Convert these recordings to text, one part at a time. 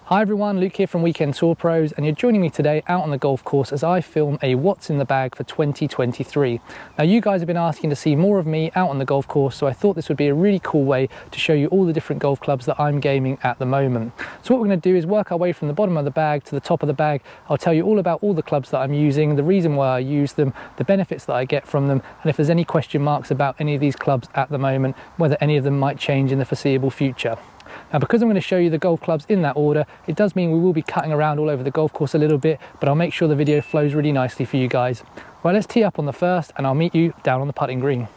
Hi everyone, Luke here from Weekend Tour Pros, and you're joining me today out on the golf course as I film a What's in the Bag for 2023. Now you guys have been asking to see more of me out on the golf course, so I thought this would be a really cool way to show you all the different golf clubs that I'm gaming at the moment. So what we're going to do is work our way from the bottom of the bag to the top of the bag. I'll tell you all about all the clubs that I'm using, the reason why I use them, the benefits that I get from them, and if there's any question marks about any of these clubs at the moment, whether any of them might change in the foreseeable future. Now, because I'm going to show you the golf clubs in that order, it does mean we will be cutting around all over the golf course a little bit, but I'll make sure the video flows really nicely for you guys. Well, let's tee up on the first and I'll meet you down on the putting green.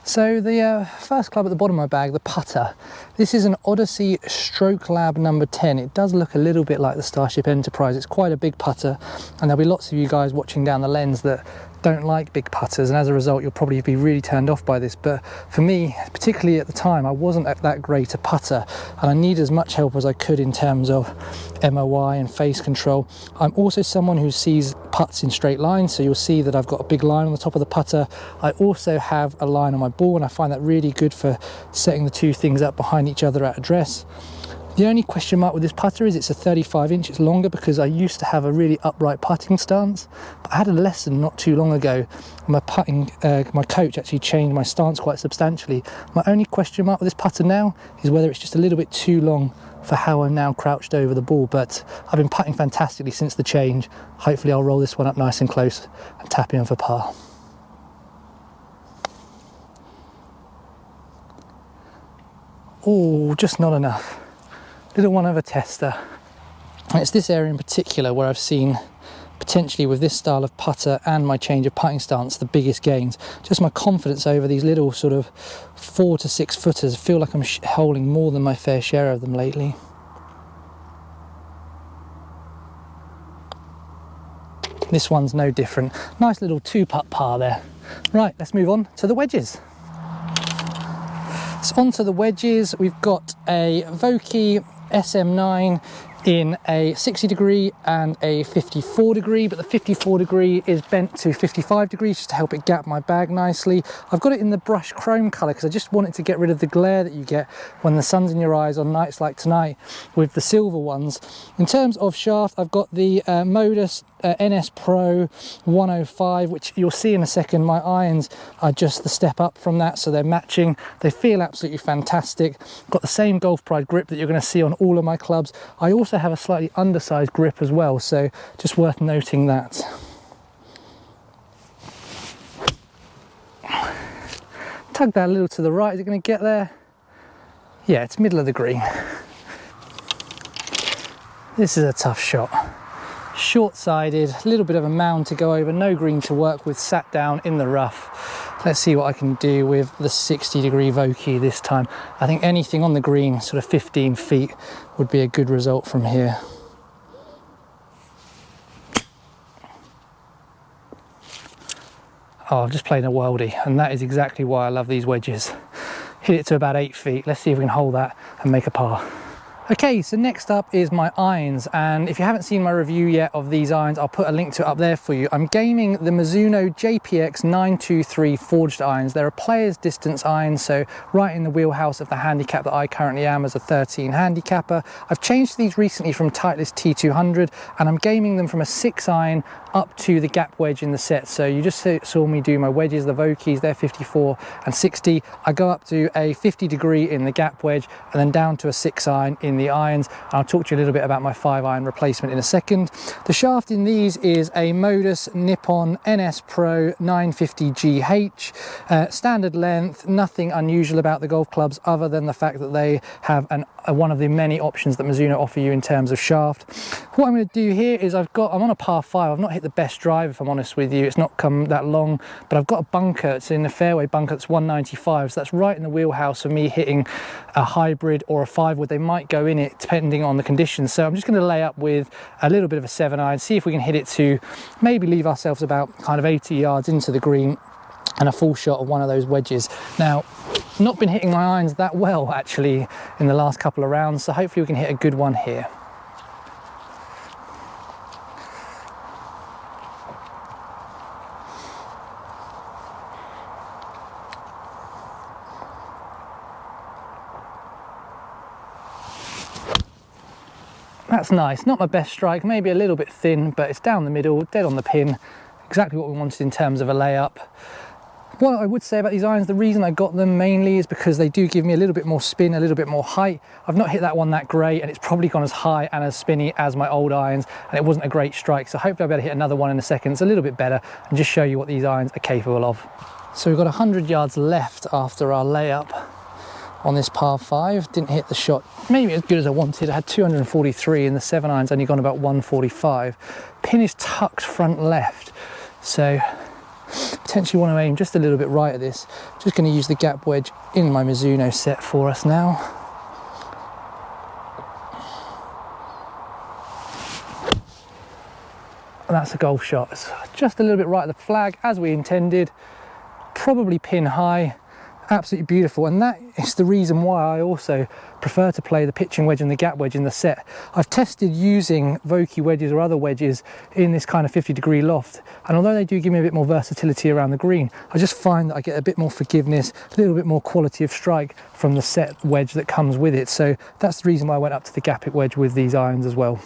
So the first club at the bottom of my bag, the putter. This is an Odyssey Stroke Lab Ten. It does look a little bit like the Starship Enterprise. It's quite a big putter, and there'll be lots of you guys watching down the lens that don't like big putters, and as a result you'll probably be really turned off by this. But for me, particularly at the time, I wasn't that great a putter, and I needed as much help as I could in terms of MOI and face control. I'm also someone who sees putts in straight lines, so you'll see that I've got a big line on the top of the putter. I also have a line on my ball, and I find that really good for setting the two things up behind each other at address. The only question mark with this putter is it's a 35 inch, it's longer because I used to have a really upright putting stance. But I had a lesson not too long ago. My coach actually changed my stance quite substantially. My only question mark with this putter now is whether it's just a little bit too long for how I'm now crouched over the ball, but I've been putting fantastically since the change. Hopefully I'll roll this one up nice and close and tap in for par. Oh, just not enough. Little one of a tester. And it's this area in particular where I've seen, potentially with this style of putter and my change of putting stance, the biggest gains. Just my confidence over these little sort of 4 to 6 footers. I feel like I'm holding more than my fair share of them lately. This one's no different. Nice little 2-putt par there. Right, let's move on to the wedges. So on to the wedges, we've got a Vokey SM9 in a 60 degree and a 54 degree, but the 54 degree is bent to 55 degrees just to help it gap my bag nicely. I've got it in the brush chrome color because I just wanted to get rid of the glare that you get when the sun's in your eyes on nights like tonight with the silver ones. In terms of shaft, I've got the Modus NS Pro 105, which you'll see in a second. My irons are just the step up from that, so they're matching. They feel absolutely fantastic. Got the same Golf Pride grip that you're going to see on all of my clubs. I also have a slightly undersized grip as well, so just worth noting that. Tug that a little to the right. Is it going to get there? Yeah, it's middle of the green. This is a tough shot. Short-sided, a little bit of a mound to go over, no green to work with, sat down in the rough. Let's see what I can do with the 60 degree Vokey this time. I think anything on the green, sort of 15 feet, would be a good result from here. Oh, I've just played a worldie, and that is exactly why I love these wedges. Hit it to about 8 feet. Let's see if we can hold that and make a par. Okay, so next up is my irons, and if you haven't seen my review yet of these irons, I'll put a link to it up there for you. I'm gaming the Mizuno JPX923 Forged irons. They're a player's distance iron, so right in the wheelhouse of the handicap that I currently am as a 13 handicapper. I've changed these recently from Titleist T200, and I'm gaming them from a 6 iron up to the gap wedge in the set. So you just saw me do my wedges, the Vokeys, they're 54 and 60. I go up to a 50 degree in the gap wedge and then down to a 6 iron in the irons. I'll talk to you a little bit about my 5 iron replacement in a second. The shaft in these is a Modus Nippon NS Pro 950GH, standard length, nothing unusual about the golf clubs other than the fact that they have one of the many options that Mizuno offer you in terms of shaft. What I'm going to do here is I'm on a par 5. I've not hit the best drive, if I'm honest with you. It's not come that long, but I've got a bunker. It's in the fairway bunker that's 195, so that's right in the wheelhouse of me hitting a hybrid or a 5-wood. They might go in it depending on the conditions. So I'm just going to lay up with a little bit of a 7 iron, see if we can hit it to maybe leave ourselves about kind of 80 yards into the green and a full shot of one of those wedges. Now, not been hitting my irons that well actually in the last couple of rounds, so hopefully we can hit a good one here. That's nice. Not my best strike, maybe a little bit thin, but it's down the middle, dead on the pin. Exactly what we wanted in terms of a layup. What I would say about these irons, the reason I got them mainly is because they do give me a little bit more spin, a little bit more height. I've not hit that one that great, and it's probably gone as high and as spinny as my old irons, and it wasn't a great strike. So hopefully I'll be able to hit another one in a second. It's a little bit better, and just show you what these irons are capable of. So we've got 100 yards left after our layup on this par 5. Didn't hit the shot maybe as good as I wanted. I had 243 and the 7 irons only gone about 145. Pin is tucked front left, so potentially want to aim just a little bit right at this. Just going to use the gap wedge in my Mizuno set for us now. And that's a golf shot. It's just a little bit right at the flag as we intended. Probably pin high. Absolutely beautiful, and that is the reason why I also prefer to play the pitching wedge and the gap wedge in the set. I've tested using Vokey wedges or other wedges in this kind of 50-degree loft, and although they do give me a bit more versatility around the green, I just find that I get a bit more forgiveness, a little bit more quality of strike from the set wedge that comes with it. So that's the reason why I went up to the gap wedge with these irons as well.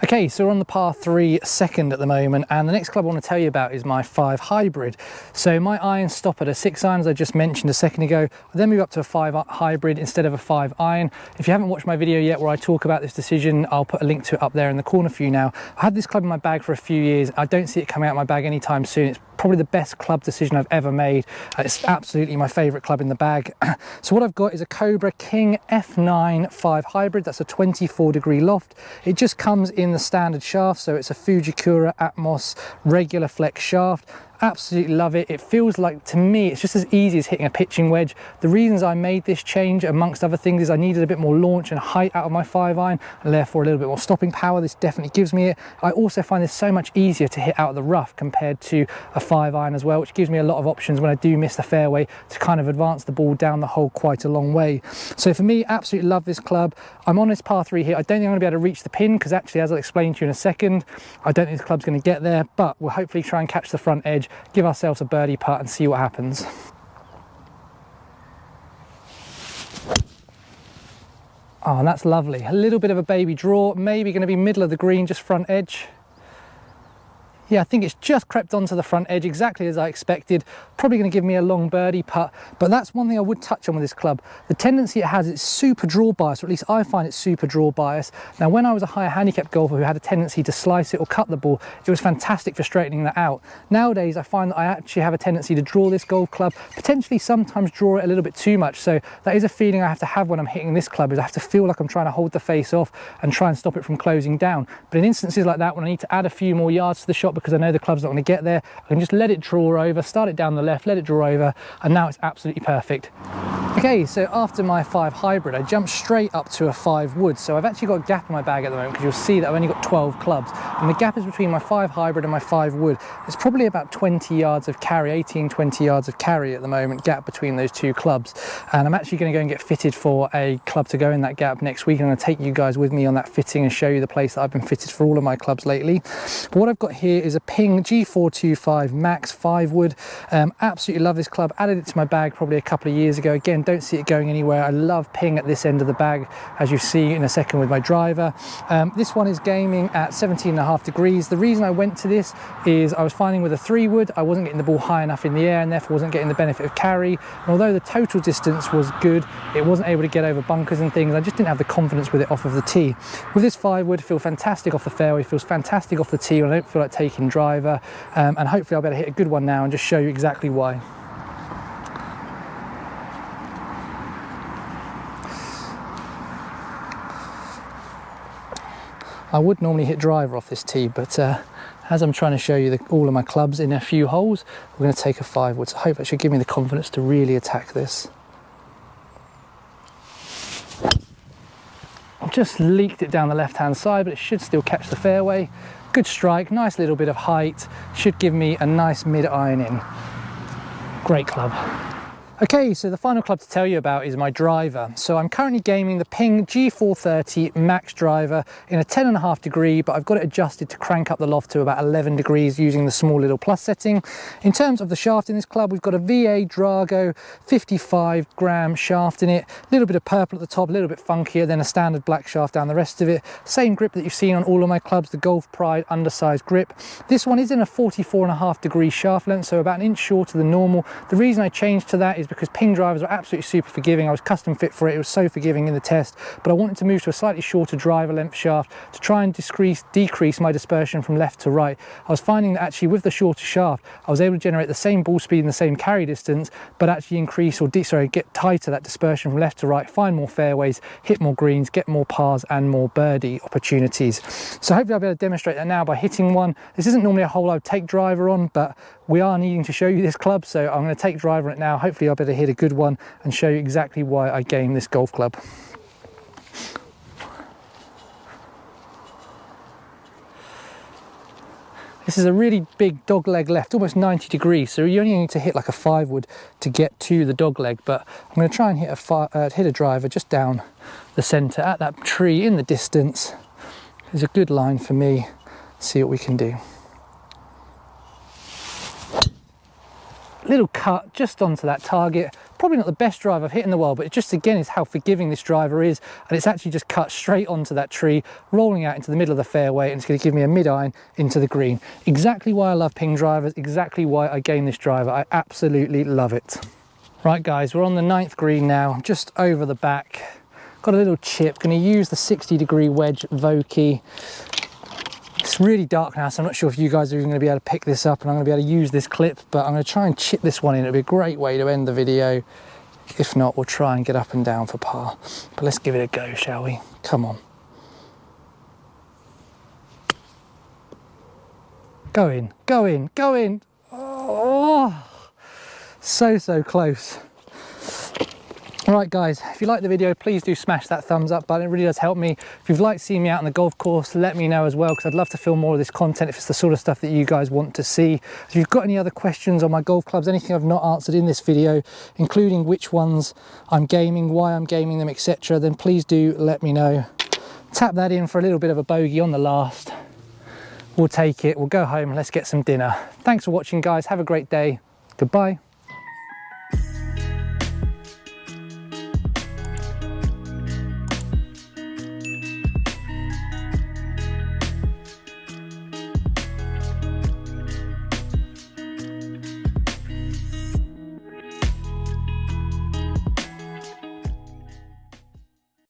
Okay, so we're on the par 3 second at the moment, and the next club I want to tell you about is my 5 hybrid. So my irons stop at a 6 iron, as I just mentioned a second ago. I then move up to a 5 hybrid instead of a 5 iron. If you haven't watched my video yet where I talk about this decision, I'll put a link to it up there in the corner for you now. I had this club in my bag for a few years. I don't see it coming out of my bag anytime soon. It's probably the best club decision I've ever made. It's absolutely my favorite club in the bag. So what I've got is a Cobra King F9 5 hybrid. That's a 24-degree loft. It just comes in the standard shaft, so it's a Fujikura Atmos regular flex shaft. Absolutely love it. It feels like, to me, it's just as easy as hitting a pitching wedge. The reasons I made this change, amongst other things, is I needed a bit more launch and height out of my 5 iron, and therefore a little bit more stopping power. This definitely gives me it. I also find this so much easier to hit out of the rough compared to a 5 iron as well, which gives me a lot of options when I do miss the fairway to kind of advance the ball down the hole quite a long way. So for me, absolutely love this club. I'm on this par 3 here. I don't think I'm going to be able to reach the pin because actually, as I'll explain to you in a second, I don't think this club's going to get there, but we'll hopefully try and catch the front edge, give ourselves a birdie putt and see what happens. Oh, and that's lovely. A little bit of a baby draw, maybe going to be middle of the green, just front edge. Yeah, I think it's just crept onto the front edge exactly as I expected. Probably going to give me a long birdie putt, but that's one thing I would touch on with this club. The tendency it has is super draw bias, or at least I find it super draw bias. Now, when I was a higher handicap golfer who had a tendency to slice it or cut the ball, it was fantastic for straightening that out. Nowadays, I find that I actually have a tendency to draw this golf club, potentially sometimes draw it a little bit too much. So that is a feeling I have to have when I'm hitting this club, is I have to feel like I'm trying to hold the face off and try and stop it from closing down. But in instances like that, when I need to add a few more yards to the shot because I know the club's not going to get there, I can just let it draw over, start it down the left, let it draw over, and now it's absolutely perfect. Okay, so after my 5 hybrid, I jumped straight up to a 5 wood. So I've actually got a gap in my bag at the moment because you'll see that I've only got 12 clubs. And the gap is between my 5 hybrid and my 5 wood. It's probably about 20 yards of carry, 18, 20 yards of carry at the moment, gap between those 2 clubs. And I'm actually going to go and get fitted for a club to go in that gap next week. And I'm going to take you guys with me on that fitting and show you the place that I've been fitted for all of my clubs lately. But what I've got here is a Ping G425 Max 5 wood. Absolutely love this club. Added it to my bag probably a couple of years ago. Again, don't see it going anywhere. I love Ping at this end of the bag, as you see in a second with my driver. This one is gaming at 17.5 degrees. The reason I went to this is I was finding with a 3 wood, I wasn't getting the ball high enough in the air and therefore wasn't getting the benefit of carry. And although the total distance was good, it wasn't able to get over bunkers and things. I just didn't have the confidence with it off of the tee. With this 5 wood, feel fantastic off the fairway, feels fantastic off the tee when I don't feel like taking driver. And hopefully I'll be able to hit a good one now and just show you exactly why. I would normally hit driver off this tee, but as I'm trying to show you all of my clubs in a few holes, we're going to take a 5 wood. So I hope that should give me the confidence to really attack this. I've just leaked it down the left-hand side, but it should still catch the fairway. Good strike, nice little bit of height. Should give me a nice mid-iron in. Great club. Okay, so the final club to tell you about is my driver. So I'm currently gaming the Ping G430 Max driver in a 10.5 degree, but I've got it adjusted to crank up the loft to about 11 degrees using the small little plus setting. In terms of the shaft in this club, we've got a VA Drago 55 gram shaft in it, a little bit of purple at the top, a little bit funkier than a standard black shaft down the rest of it. Same grip that you've seen on all of my clubs, the Golf Pride undersized grip. This one is in a 44.5 degree shaft length, so about an inch shorter than normal. The reason I changed to that is because Ping drivers are absolutely super forgiving. I was custom fit for it, it was so forgiving in the test, but I wanted to move to a slightly shorter driver length shaft to try and decrease my dispersion from left to right. I was finding that actually with the shorter shaft, I was able to generate the same ball speed and the same carry distance, but actually increase or get tighter that dispersion from left to right, find more fairways, hit more greens, get more pars and more birdie opportunities. So hopefully I'll be able to demonstrate that now by hitting one. This isn't normally a hole I would take driver on, but we are needing to show you this club, so I'm going to take driver on it now. Hopefully I'll be able to hit a good one and show you exactly why I game this golf club. This is a really big dog leg left, almost 90 degrees, so you only need to hit like a 5 wood to get to the dog leg, but I'm going to try and hit a driver just down the centre at that tree in the distance. It's a good line for me. See what we can do. Little cut just onto that target. Probably not the best drive I've hit in the world, but it just again is how forgiving this driver is, and it's actually just cut straight onto that tree, rolling out into the middle of the fairway, and it's going to give me a mid-iron into the green. Exactly why I love Ping drivers, exactly why I game this driver. I absolutely love it. Right guys, we're on the 9th green now, just over the back. Got a little chip, going to use the 60 degree wedge Vokey. It's really dark now, so I'm not sure if you guys are even going to be able to pick this up and I'm going to be able to use this clip, but I'm going to try and chip this one in. It'll be a great way to end the video. If not, we'll try and get up and down for par. But let's give it a go, shall we? Come on. Go in, go in, go in. Oh, so close. All right guys, if you like the video, please do smash that thumbs up button. It really does help me. If you've liked seeing me out on the golf course, let me know as well, because I'd love to film more of this content if it's the sort of stuff that you guys want to see. If you've got any other questions on my golf clubs, anything I've not answered in this video, including which ones I'm gaming, why I'm gaming them, etc., then please do let me know. Tap that in for a little bit of a bogey on the last. We'll take it, we'll go home, let's get some dinner. Thanks for watching guys, have a great day. Goodbye.